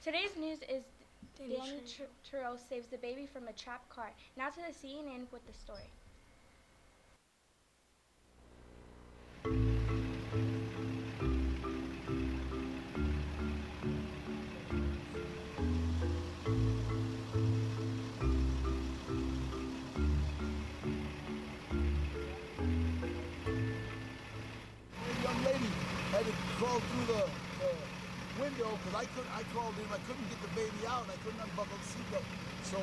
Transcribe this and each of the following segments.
Today's news is Danny Turrell saves the baby from a trapped car. Now to the CNN with the story. A young lady had to crawl through the window because I crawled in. I couldn't get the baby out. I couldn't unbuckle the seatbelt. So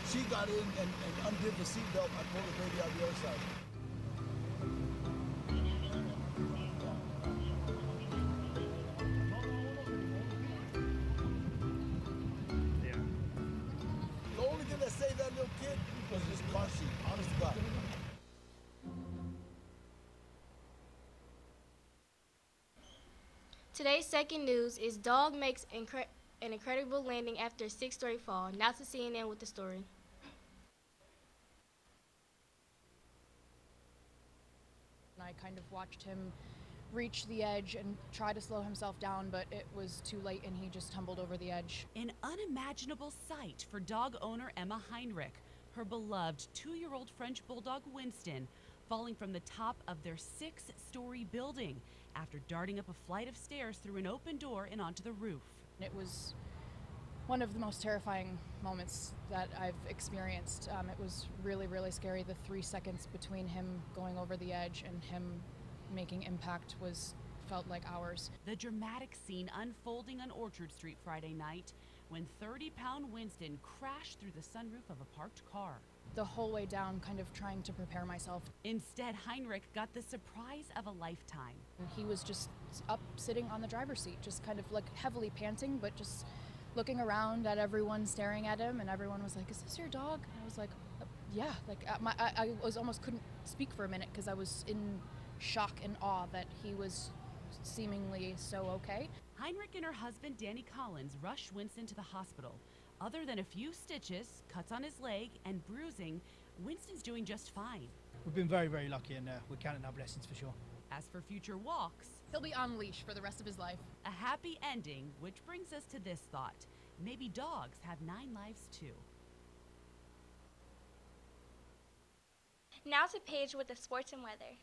she got in and undid the seatbelt. I pulled the baby out the other side. The only thing that saved that little kid was his car seat. Honest to God. Today's second news is dog makes an incredible landing after a six-story fall. Now to CNN with the story. I kind of watched him reach the edge and try to slow himself down, but it was too late and he just tumbled over the edge. An unimaginable sight for dog owner Emma Heinrich, her beloved 2-year-old French bulldog Winston falling from the top of their 6-story building after darting up a flight of stairs through an open door and onto the roof. It was one of the most terrifying moments that I've experienced. It was really, really scary. The 3 seconds between him going over the edge and him making impact felt like hours. The dramatic scene unfolding on Orchard Street Friday night when 30-pound Winston crashed through the sunroof of a parked car. The whole way down, kind of trying to prepare myself. Instead, Heinrich got the surprise of a lifetime. He was just up sitting on the driver's seat, just kind of like heavily panting, but just looking around at everyone staring at him, and everyone was like, "Is this your dog?" And I was like, "Yeah." Like I was almost couldn't speak for a minute because I was in shock and awe that he was seemingly so okay. Heinrich and her husband Danny Collins rushed Winston to the hospital. Other than a few stitches, cuts on his leg, and bruising, Winston's doing just fine. We've been very, very lucky, and we're counting our blessings for sure. As for future walks, He'll be on leash for the rest of his life. a happy ending, which brings us to this thought. Maybe dogs have 9 lives too. Now to Paige with the sports and weather.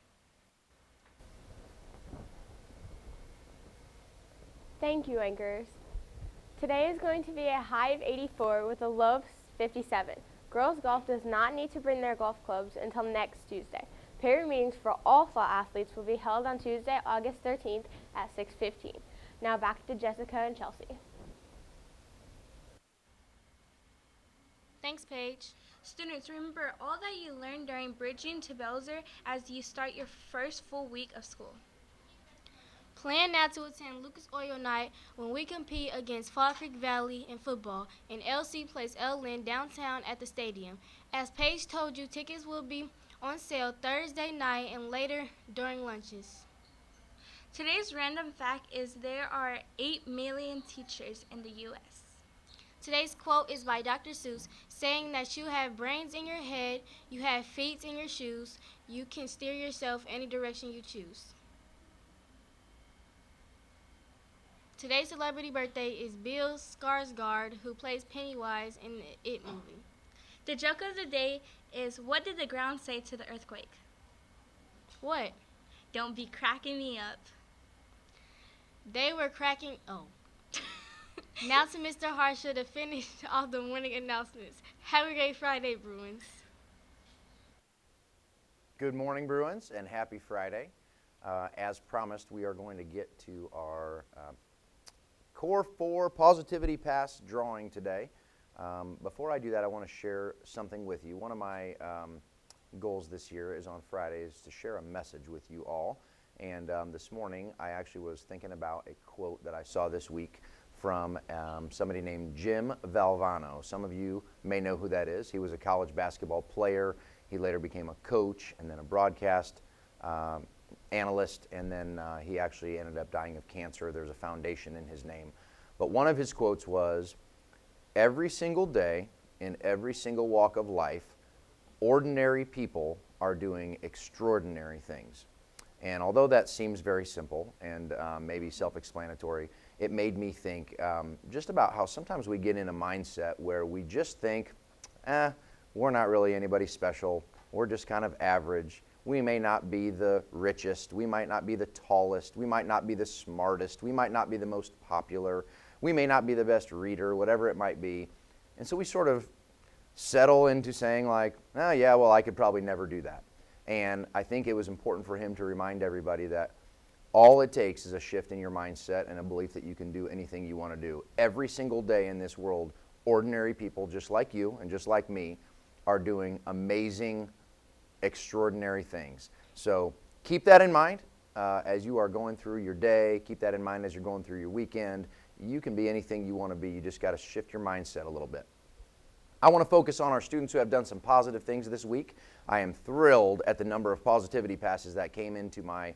Thank you, anchors. Today is going to be a high of 84 with a low of 57. Girls golf does not need to bring their golf clubs until next Tuesday. Parent meetings for all fall athletes will be held on Tuesday, August 13th at 6:15. Now back to Jessica and Chelsea. Thanks, Paige. Students, remember all that you learned during Bridging to Belzer as you start your first full week of school. Plan now to attend Lucas Oil Night when we compete against Fall Creek Valley in football, and LC plays L Lynn downtown at the stadium. As Paige told you, tickets will be on sale Thursday night and later during lunches. Today's random fact is there are 8 million teachers in the U.S. Today's quote is by Dr. Seuss, saying that you have brains in your head, you have feet in your shoes, you can steer yourself any direction you choose. Today's celebrity birthday is Bill Skarsgård, who plays Pennywise in the It movie. The joke of the day is, what did the ground say to the earthquake? What? Don't be cracking me up. They were cracking. Oh. Now to Mr. Harsha to finish all the morning announcements. Have a great Friday, Bruins. Good morning, Bruins, and happy Friday. As promised, we are going to get to our Core 4 Positivity Pass drawing today. Before I do that, I want to share something with you. One of my goals this year is on Fridays to share a message with you all. And this morning, I actually was thinking about a quote that I saw this week from somebody named Jim Valvano. Some of you may know who that is. He was a college basketball player. He later became a coach and then a broadcast analyst, and then he actually ended up dying of cancer. There's a foundation in his name. But one of his quotes was, "Every single day, in every single walk of life, ordinary people are doing extraordinary things. And although that seems very simple and maybe self-explanatory, it made me think just about how sometimes we get in a mindset where we just think, we're not really anybody special. We're just kind of average. We may not be the richest. We might not be the tallest. We might not be the smartest. We might not be the most popular. We may not be the best reader, whatever it might be. And so we sort of settle into saying like, oh yeah, well, I could probably never do that. And I think it was important for him to remind everybody that all it takes is a shift in your mindset and a belief that you can do anything you want to do. Every single day in this world, ordinary people just like you and just like me are doing amazing, extraordinary things. So keep that in mind as you are going through your day. Keep that in mind as you're going through your weekend. You can be anything you want to be. You just got to shift your mindset a little bit. I want to focus on our students who have done some positive things this week. I am thrilled at the number of positivity passes that came into my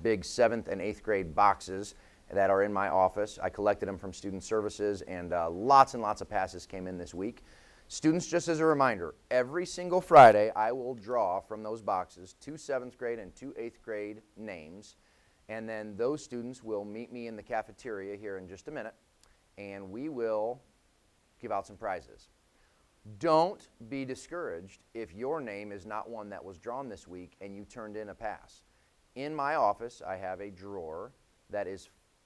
big 7th and 8th grade boxes that are in my office. I collected them from Student Services, and lots and lots of passes came in this week. Students, just as a reminder, every single Friday I will draw from those boxes 2 7th grade and 2 8th grade names, and then those students will meet me in the cafeteria here in just a minute, and we will give out some prizes. Don't be discouraged if your name is not one that was drawn this week and you turned in a pass. In my office, I have a drawer that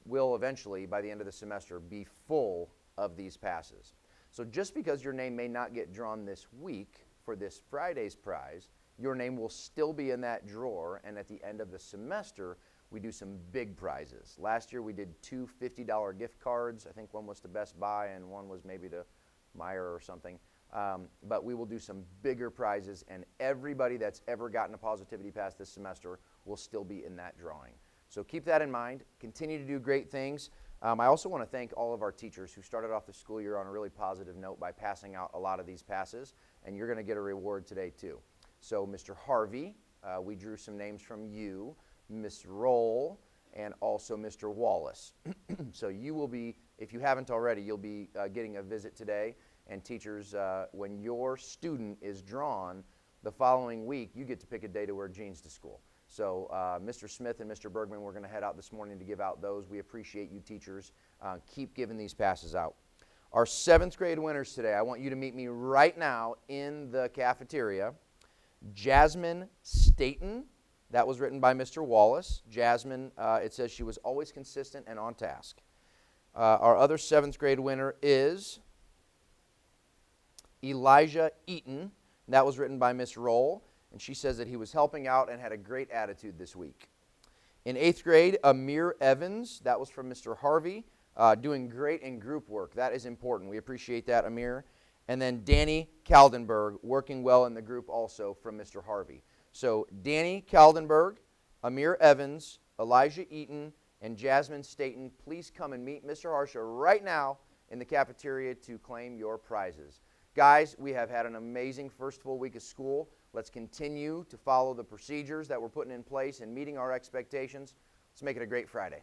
will eventually, by the end of the semester, be full of these passes. So just because your name may not get drawn this week for this Friday's prize, your name will still be in that drawer, and at the end of the semester, we do some big prizes. Last year we did 2 $50 gift cards. I think one was to Best Buy and one was maybe to Meijer or something. But we will do some bigger prizes, and everybody that's ever gotten a positivity pass this semester will still be in that drawing. So keep that in mind. Continue to do great things. I also want to thank all of our teachers who started off the school year on a really positive note by passing out a lot of these passes, and you're going to get a reward today too. So Mr. Harvey, we drew some names from you, Ms. Roll, and also Mr. Wallace. So you will be, if you haven't already, you'll be getting a visit today. And teachers, when your student is drawn the following week, you get to pick a day to wear jeans to school. So Mr. Smith and Mr. Bergman, we're going to head out this morning to give out those. We appreciate you teachers. Keep giving these passes out. Our 7th grade winners today, I want you to meet me right now in the cafeteria. Jasmine Staten, that was written by Mr. Wallace. Jasmine, it says she was always consistent and on task. Our other 7th grade winner is Elijah Eaton. That was written by Miss Roll, and she says that he was helping out and had a great attitude this week. In 8th grade, Amir Evans, that was from Mr. Harvey, doing great in group work. That is important. We appreciate that, Amir. And then Danny Kaldenberg, working well in the group also from Mr. Harvey. So Danny Kaldenberg, Amir Evans, Elijah Eaton, and Jasmine Staten, please come and meet Mr. Harsha right now in the cafeteria to claim your prizes. Guys, we have had an amazing first full week of school. Let's continue to follow the procedures that we're putting in place and meeting our expectations. Let's make it a great Friday.